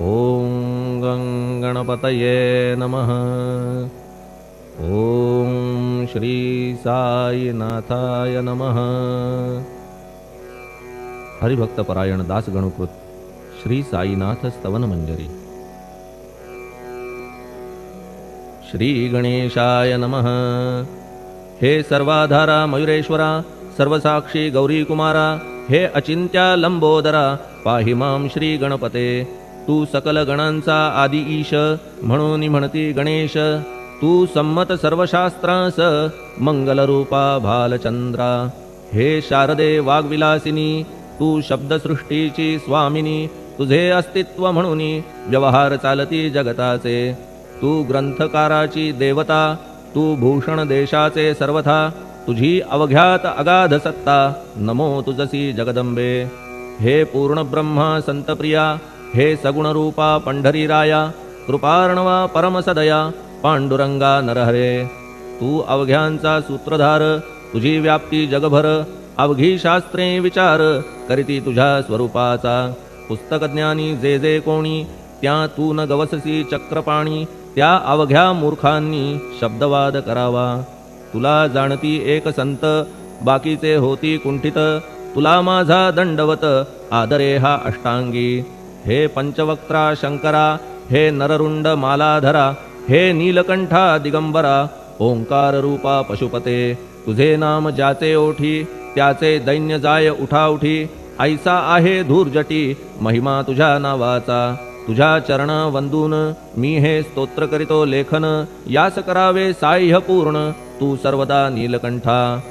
ओम गं गणपतये नमः। ओम श्री साईनाथाय नमः। हरिभक्तपरायण दासगणुकृत श्री साईनाथ स्तवन मंजरी। श्री गणेशाय नमः। हे सर्वाधारा मयुरेश्वरा, सर्वसाक्षी गौरी कुमारा, हे अचिंत्या लंबोदरा, पाहि मां श्री गणपते। तू सकल गणांचा आदि ईश, म्हणून म्हणती गणेश। तू संमत सर्वशास्त्रांस, मंगलरूपा भालचंद्रा। हे शारदे वाग्विलासिनी, तू शब्दसृष्टीची स्वामिनी। तुझे अस्तित्व म्हणून व्यवहार चालती जगताचे। तू ग्रंथकाराची देवता, तू भूषण देशाचे सर्वथा। तुझी अवघ्यात अगाध सत्ता, नमो तुझसी जगदंबे। हे पूर्ण ब्रह्मा संतप्रिया, हे सगुणरूपा पंढरीराया। कृपार्णवा परमसदया, पांडुरंगा नरहरे। तू अवघ्यांचा सूत्रधार, तुझी व्याप्ती जगभर। अवघी शास्त्रे विचार, करीती तुझ्या स्वरूपाचा। पुस्तकज्ञानी जे जे कोणी, त्या तू न गवससी चक्रपाणी। त्या अवघ्या मूर्खांनी शब्दवाद करावा। तुला जाणती एक संत, बाकीचे होती कुंठित। तुला माझा दंडवत, आदरे हा अष्टांगी। हे पंचवक्त्रा शंकरा, हे नररुंड मालाधरा। हे नीलकंठा दिगंबरा, ओंकार रूपा पशुपते। तुझे नाम ज्याचे ओठी, त्याचे दैन्य जाय उठाउठी। ऐसा आहे धूर्जटी, महिमा तुझ्या नावाचा। तुझ्या चरण वंदून मी हे स्तोत्र करीतो लेखन। यास करावे साह्य पूर्ण, तू सर्वदा नीलकंठा।